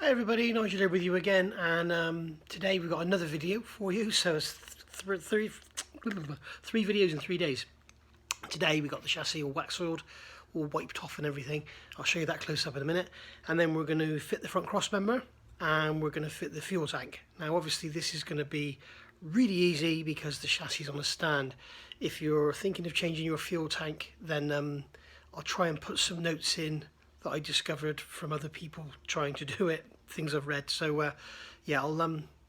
Hi everybody, Nigel here with you again, and today we've got another video for you. So it's three videos in 3 days. Today we got the chassis all wax oiled, all wiped off and everything. I'll show you that close up in a minute. And then we're going to fit the front cross member and we're going to fit the fuel tank. Now obviously this is going to be really easy because the chassis is on a stand. If you're thinking of changing your fuel tank, then I'll try and put some notes in that I discovered from other people trying to do it, things I've read. So yeah,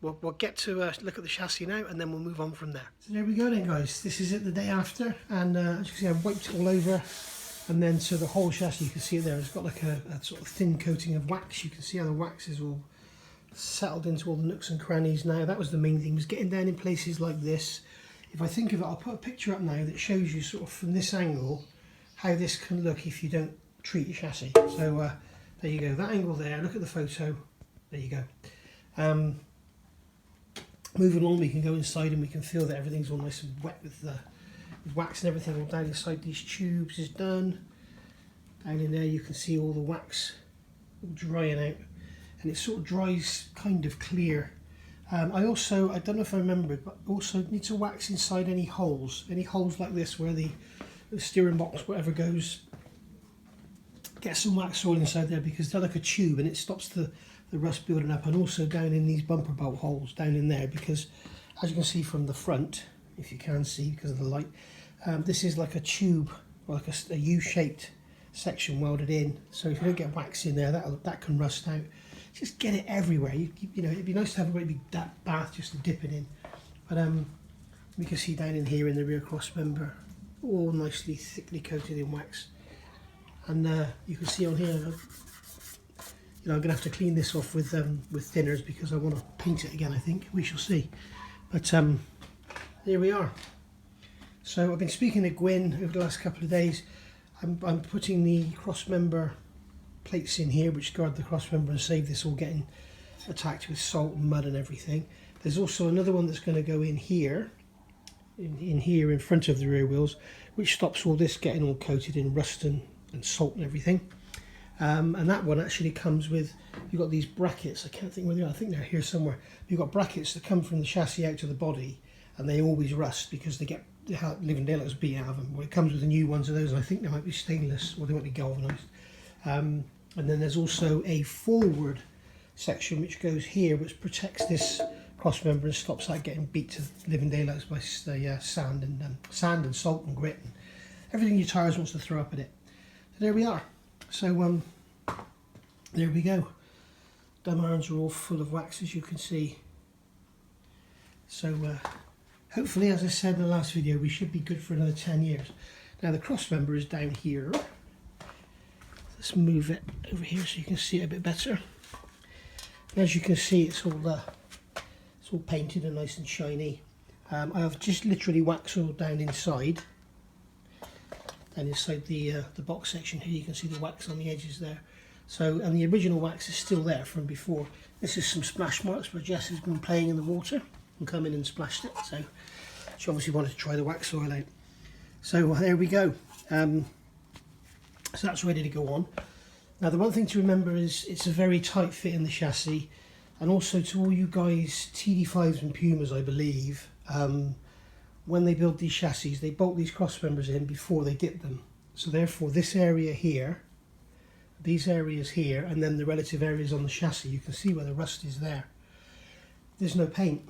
we'll get to look at the chassis now, and then we'll move on from there. So there we go then, guys. This is it the day after, and as you can see, I've wiped it all over, and then so the whole chassis, you can see it there, it's got like a sort of thin coating of wax. You can see how the wax is all settled into all the nooks and crannies now. That was the main thing, was getting down in places like this. If I think of it, I'll put a picture up now that shows you sort of from this angle how this can look if you don't treat your chassis. So there you go, that angle there, look at the photo, there you go. Moving on, we can go inside and we can feel that everything's all nice and wet with wax and everything all down inside these tubes is done. Down in there you can see all the wax all drying out, and it sort of dries kind of clear. I don't know if I remembered, but also need to wax inside any holes like this where the steering box, whatever goes. Get some wax oil inside there because they're like a tube and it stops the rust building up, and also down in these bumper bolt holes down in there, because as you can see from the front, if you can see because of the light, this is like a tube or like a U-shaped section welded in, so if you don't get wax in there, that can rust out. Just get it everywhere. You know, it'd be nice to have a great big bath just to dip it in, but we can see down in here in the rear cross member all nicely thickly coated in wax. And you can see on here, you know, I'm going to have to clean this off with thinners because I want to paint it again, I think. We shall see. But there we are. So I've been speaking to Gwyn over the last couple of days. I'm putting the cross member plates in here which guard the cross member and save this all getting attacked with salt and mud and everything. There's also another one that's going to go in here, in here in front of the rear wheels, which stops all this getting all coated in rust and salt and everything. And that one actually comes with, you've got these brackets, I can't think where they are, I think they're here somewhere. You've got brackets that come from the chassis out to the body, and they always rust because they get living daylights beat out of them. Well, it comes with the new ones of those, and I think they might be stainless or they might be galvanised. And then there's also a forward section which goes here, which protects this cross member and stops that getting beat to living daylights by sand and salt and grit and everything your tyres wants to throw up at it. So there we are. So there we go. Dumb irons are all full of wax, as you can see. So hopefully, as I said in the last video, we should be good for another 10 years. Now the cross member is down here. Let's move it over here so you can see it a bit better. And as you can see, it's all painted and nice and shiny. I have just literally wax oil down inside. And inside the box section here, you can see the wax on the edges there. So, and the original wax is still there from before. This is some splash marks where Jess has been playing in the water and come in and splashed it. So she obviously wanted to try the wax oil out. So there we go. So that's ready to go on. Now the one thing to remember is it's a very tight fit in the chassis, and also to all you guys TD5s and Pumas, I believe, when they build these chassis, they bolt these cross members in before they dip them. So therefore this area here, these areas here, and then the relative areas on the chassis, you can see where the rust is there. There's no paint.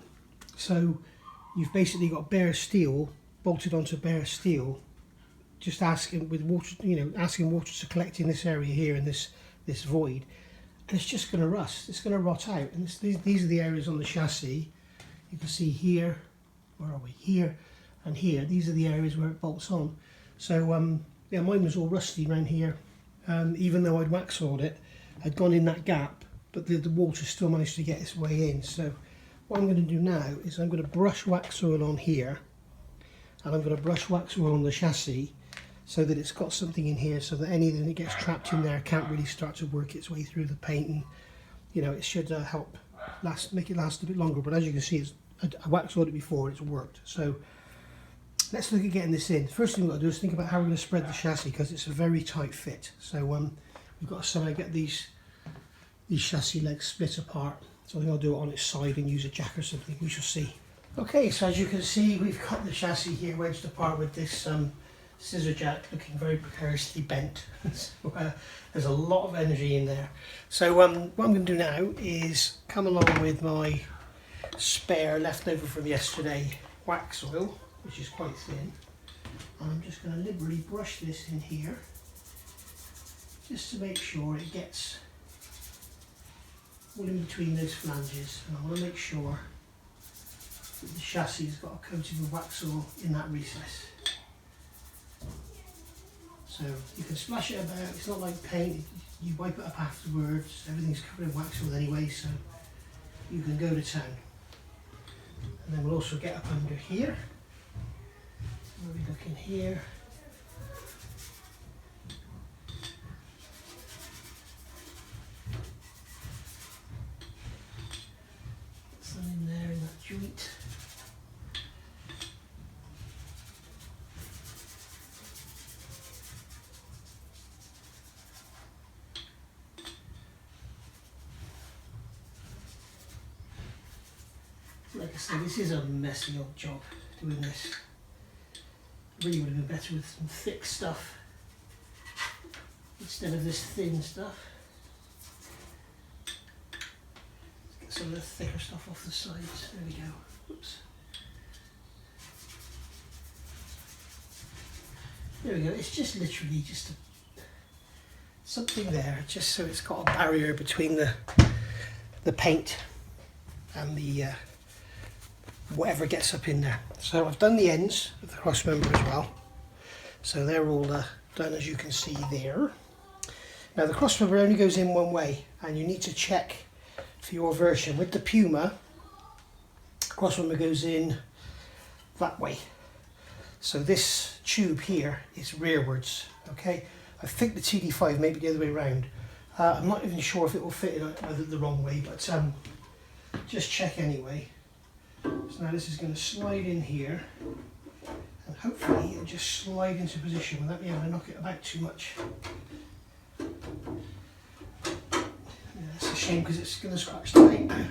So you've basically got bare steel, bolted onto bare steel, just asking with water, you know, asking water to collect in this area here in this void, and it's just going to rust. It's going to rot out. And these are the areas on the chassis. You can see here. Where are we? Here and here. These are the areas where it bolts on. So yeah, mine was all rusty around here. Even though I'd wax oiled it, I'd gone in that gap, but the water still managed to get its way in. So what I'm going to do now is I'm going to brush wax oil on here, and I'm going to brush wax oil on the chassis, so that it's got something in here, so that anything that gets trapped in there can't really start to work its way through the paint, and you know, it should help make it last a bit longer. But as you can see, I wax oiled it before, it's worked. So let's look at getting this in. First thing we've got to do is think about how we're going to spread the chassis, because it's a very tight fit. So we've got to somehow get these these chassis legs split apart. So I think I'll do it on its side and use a jack or something, we shall see. Okay, so as you can see, we've got the chassis here wedged apart with this scissor jack looking very precariously bent. So, there's a lot of energy in there. So what I'm going to do now is come along with my spare leftover from yesterday wax oil, which is quite thin. And I'm just going to liberally brush this in here, just to make sure it gets all in between those flanges. And I want to make sure that the chassis has got a coating of wax oil in that recess. So you can splash it about, it's not like paint, you wipe it up afterwards, everything's covered in wax oil anyway, so you can go to town. And then we'll also get up under here. We'll be looking here. Some in there in that joint. Like I say, this is a messy old job doing this. Really would have been better with some thick stuff instead of this thin stuff. Let's get some of the thicker stuff off the sides. There we go. Oops. There we go. It's just literally just something there, just so it's got a barrier between the paint and the whatever gets up in there. So I've done the ends of the cross member as well. So they're all done, as you can see there. Now the cross member only goes in one way, and you need to check for your version. With the Puma, cross member goes in that way. So this tube here is rearwards, okay? I think the TD5 may be the other way around. I'm not even sure if it will fit in either the wrong way, but just check anyway. So now this is going to slide in here, and hopefully it'll just slide into position without me having to knock it about too much. Yeah, it's a shame because it's going to scratch the paint now.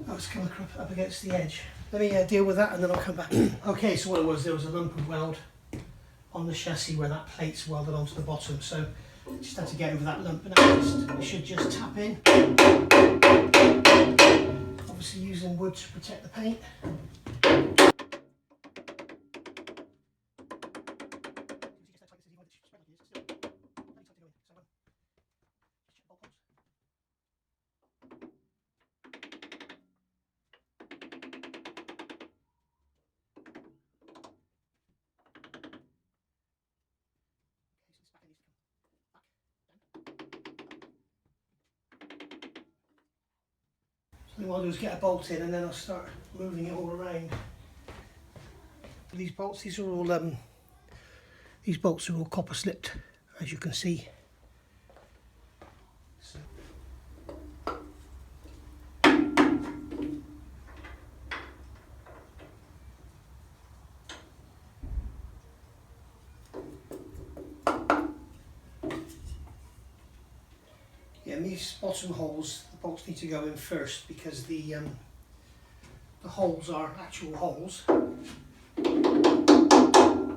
Oh, it's come up against the edge. Let me deal with that and then I'll come back. Okay, so what it was, there was a lump of weld on the chassis where that plate's welded onto the bottom, so I just had to get over that lump, and now it should just tap in. Obviously using wood to protect the paint. So what I'll do is get a bolt in and then I'll start moving it all around. These bolts, these bolts are all copper slipped, as you can see. So. Yeah, and these bottom holes, the bolts need to go in first because the holes are actual holes,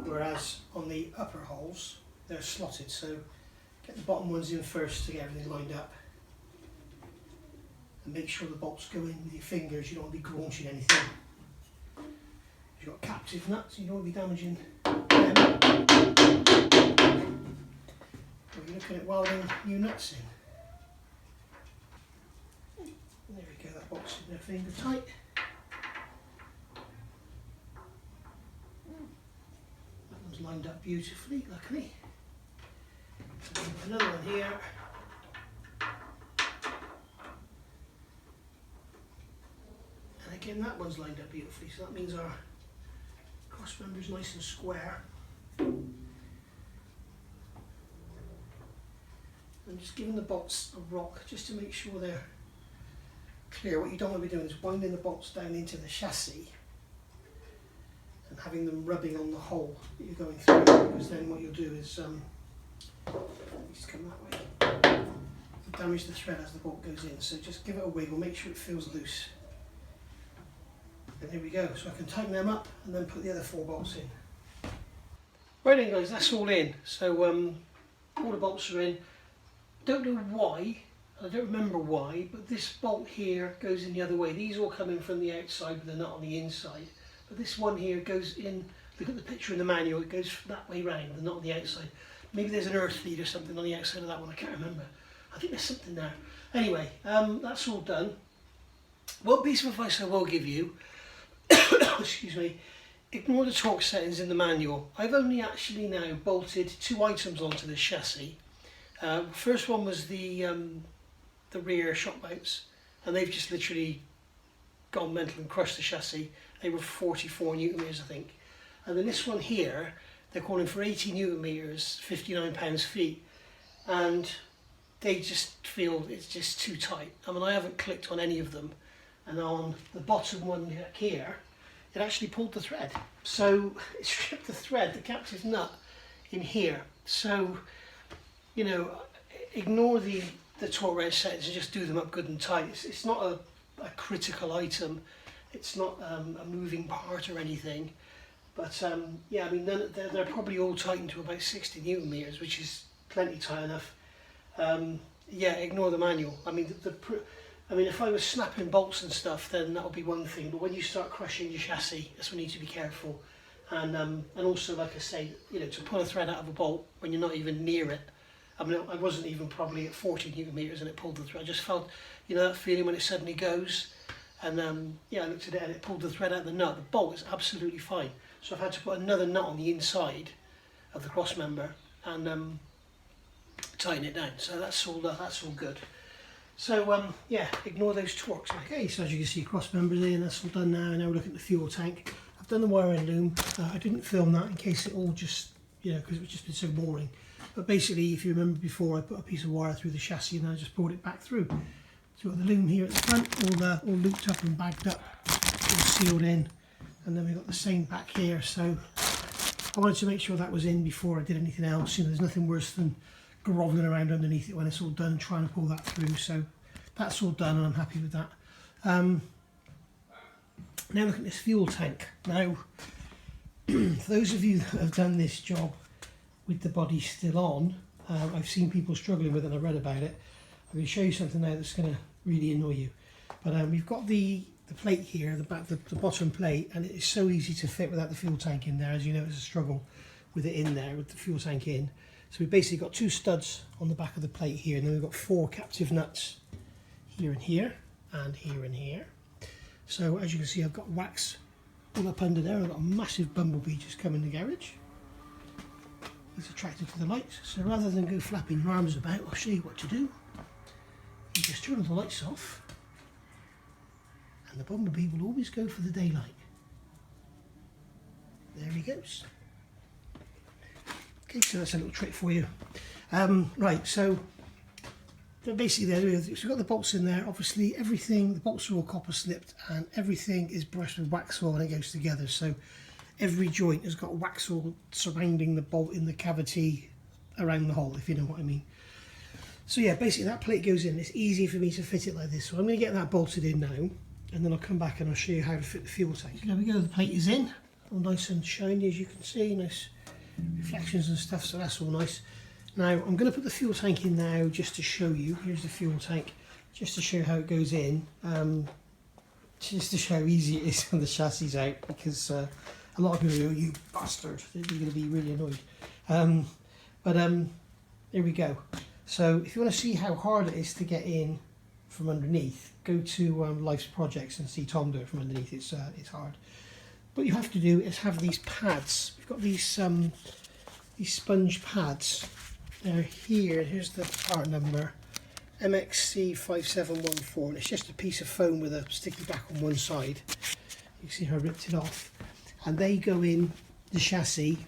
whereas on the upper holes they're slotted. So get the bottom ones in first to get everything lined up, and make sure the bolts go in with your fingers. You don't want to be graunching anything. You've got captive nuts, you don't want to be damaging them. You're looking at welding new nuts in. There we go, that box is there finger tight. That one's lined up beautifully, luckily. So another one here. And again, that one's lined up beautifully, so that means our cross member is nice and square. I'm just giving the bolts a rock just to make sure they're clear. What you don't want to be doing is winding the bolts down into the chassis and having them rubbing on the hole that you're going through, because then what you'll do is just come that way. damage the thread as the bolt goes in. So just give it a wiggle, make sure it feels loose. And there we go. So I can tighten them up and then put the other 4 bolts in. Right then guys, that's all in. So all the bolts are in. Don't know why, I don't remember why, but this bolt here goes in the other way. These all come in from the outside but they're not on the inside. But this one here goes in, look at the picture in the manual, it goes that way round and not on the outside. Maybe there's an earth lead or something on the outside of that one, I can't remember. I think there's something there. Anyway, that's all done. One piece of advice I will give you, excuse me, ignore the torque settings in the manual. I've only actually now bolted 2 items onto this chassis. First one was the rear shock mounts, and they've just literally gone mental and crushed the chassis. They were 44 newton meters, I think. And then this one here, they're calling for 80 newton meters, 59 pounds-feet, and they just feel it's just too tight. I mean, I haven't clicked on any of them, and on the bottom one here, it actually pulled the thread. So it stripped the thread, the captive nut, in here. So, you know, ignore the torque wrench settings and just do them up good and tight. It's not a critical item. It's not a moving part or anything. But yeah, I mean, they're probably all tightened to about 60 newton meters, which is plenty tight enough. Yeah, ignore the manual. I mean, I mean, if I was snapping bolts and stuff, then that would be one thing. But when you start crushing your chassis, that's when you need to be careful. And also, like I say, you know, to pull a thread out of a bolt when you're not even near it. I mean, I wasn't even probably at 40 newton meters and it pulled the thread. I just felt, you know, that feeling when it suddenly goes. And yeah, I looked at it and it pulled the thread out of the nut. The bolt is absolutely fine. So I've had to put another nut on the inside of the cross member and tighten it down. So that's all good. So yeah, ignore those torques. Okay, so as you can see, cross members in, that's all done now. Now we're looking at the fuel tank. I've done the wiring loom. I didn't film that in case it all just, you know, because it was just been so boring. But basically, if you remember before, I put a piece of wire through the chassis and I just brought it back through. So we've got the loom here at the front, all looped up and bagged up, all sealed in. And then we've got the same back here. So I wanted to make sure that was in before I did anything else. You know, there's nothing worse than groveling around underneath it when it's all done and trying to pull that through. So that's all done and I'm happy with that. Now look at this fuel tank. Now, for those of you that have done this job with the body still on, I've seen people struggling with it and I read about it. I'm going to show you something now that's going to really annoy you. But we've got the plate here, the bottom plate, and it is so easy to fit without the fuel tank in there. As you know, it's a struggle with it in there, with the fuel tank in. So we've basically got 2 studs on the back of the plate here, and then we've got 4 captive nuts here and here, and here and here. So as you can see, I've got wax all up under there. I've got a massive bumblebee just come in the garage. He's attracted to the lights, so rather than go flapping your arms about, I'll show you what to do. You just turn all the lights off, and the bumblebee will always go for the daylight. There he goes. Okay, so that's a little trick for you. Right, so basically so we've got the bolts in there. Obviously everything, the bolts are all copper slipped and everything is brushed with wax oil and it goes together. So every joint has got wax oil surrounding the bolt in the cavity around the hole, if you know what I mean. So yeah, basically that plate goes in. It's easy for me to fit it like this. So I'm going to get that bolted in now, and then I'll come back and I'll show you how to fit the fuel tank. There we go, the plate is in. All nice and shiny, as you can see. Nice reflections and stuff, so that's all nice. Now I'm going to put the fuel tank in now just to show you. Here's the fuel tank, just to show how it goes in. Just to show how easy it is when the chassis is out, because a lot of people go, you bastard, you're going to be really annoyed. There we go. So if you want to see how hard it is to get in from underneath, go to Life's Projects and see Tom do it from underneath. It's hard. What you have to do is have these pads. We've got these sponge pads. They're here. Here's the part number, MXC5714. And it's just a piece of foam with a sticky back on one side. You can see how I ripped it off. And they go in the chassis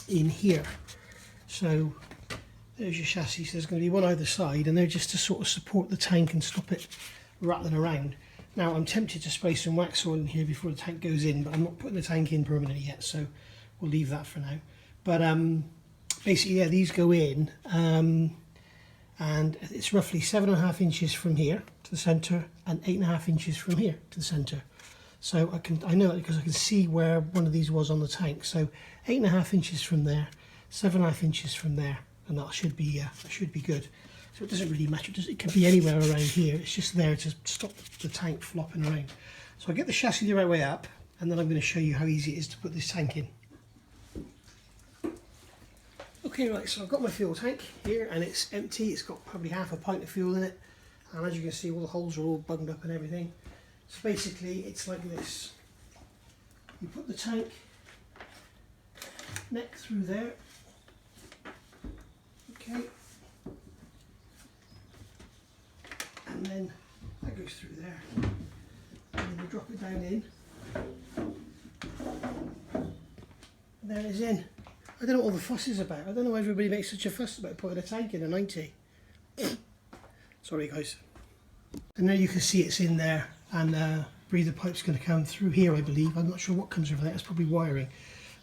in here. So there's your chassis. So there's going to be one either side, and they're just to sort of support the tank and stop it rattling around. Now I'm tempted to spray some wax oil in here before the tank goes in, but I'm not putting the tank in permanently yet, so we'll leave that for now. But basically, yeah, these go in, and and it's roughly 7.5 inches from here to the centre and 8.5 inches from here to the centre. So I know it because I can see where one of these was on the tank. So 8.5 inches from there, 7.5 inches from there, and that should be good. So it doesn't really matter. It can be anywhere around here. It's just there to stop the tank flopping around. So I get the chassis the right way up, and then I'm going to show you how easy it is to put this tank in. Okay, right, so I've got my fuel tank here and it's empty. It's got probably half a pint of fuel in it, and as you can see all the holes are all bunged up and everything. So basically it's like this. You put the tank neck through there, okay, and then that goes through there, and then you drop it down in, and there it is in. I don't know what all the fuss is about. I don't know why everybody makes such a fuss about putting a tank in a 90. Sorry guys. And there you can see it's in there, and breather pipe's going to come through here, I believe. I'm not sure what comes over there. It's probably wiring.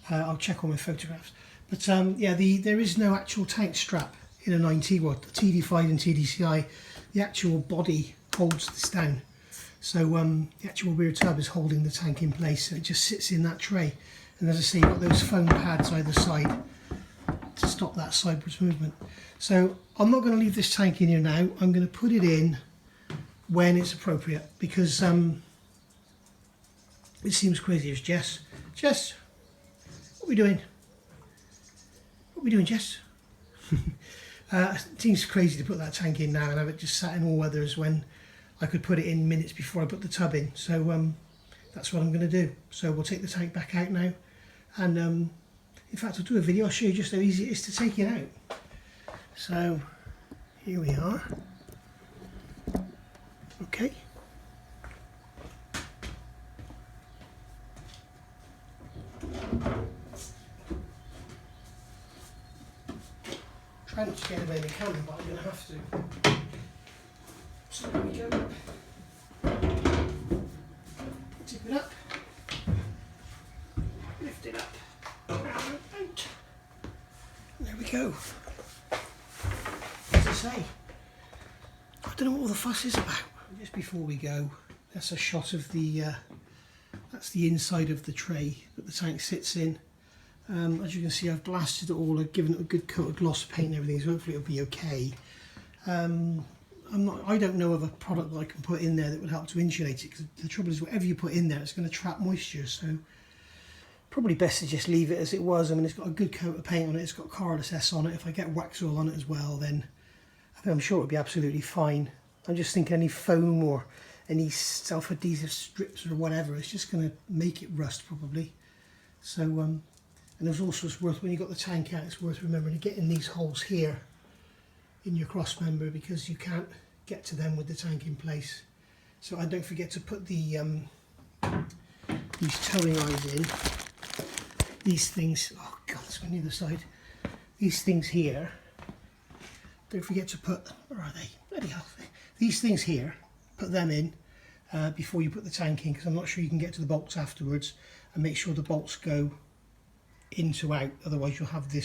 I'll check on my photographs. But yeah, there is no actual tank strap in a 90. Well, the TD5 and TDCI, the actual body holds this down. So the actual rear tub is holding the tank in place, and it just sits in that tray. And as I say, you've got those foam pads either side to stop that sideways movement. So I'm not going to leave this tank in here now. I'm going to put it in when it's appropriate, because it seems crazy. There's Jess. Jess, what are we doing? What are we doing, Jess? It seems crazy to put that tank in now and have it just sat in all weathers when I could put it in minutes before I put the tub in. So that's what I'm going to do. So we'll take the tank back out now, and in fact I'll do a video. I'll show you just how easy it is to take it out. So here we are. Okay. Try not to get away the camera, but I'm going to have to. So there we go. Tip it up. Lift it up. Out. There we go. As I say, I don't know what all the fuss is about. Just before we go, that's a shot of the that's the inside of the tray that the tank sits in. As you can see, I've blasted it all. I've given it a good coat of gloss paint and everything, so hopefully it'll be okay. I don't know of a product that I can put in there that would help to insulate it, because the trouble is whatever you put in there, it's going to trap moisture. So probably best to just leave it as it was. I mean, it's got a good coat of paint on it. It's got Carless S on it. If I get wax oil on it as well, then I'm sure it'll be absolutely fine. I'm just thinking any foam or any self-adhesive strips or whatever, it's just going to make it rust probably. So, and there's also worth, when you've got the tank out, it's worth remembering to get in these holes here in your cross member, because you can't get to them with the tank in place. So I don't forget to put the these towing eyes in. These things, oh god, it's on the other side. These things here, don't forget to put, where are they? Bloody hell. These things here, put them in before you put the tank in, because I'm not sure you can get to the bolts afterwards, and make sure the bolts go in to out, otherwise you'll have the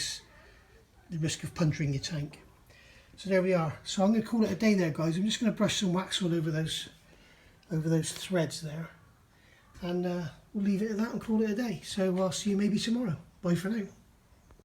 risk of puncturing your tank. So there we are. So I'm going to call it a day there, guys. I'm just going to brush some wax all over those threads there, and we'll leave it at that and call it a day. So I'll see you maybe tomorrow. Bye for now.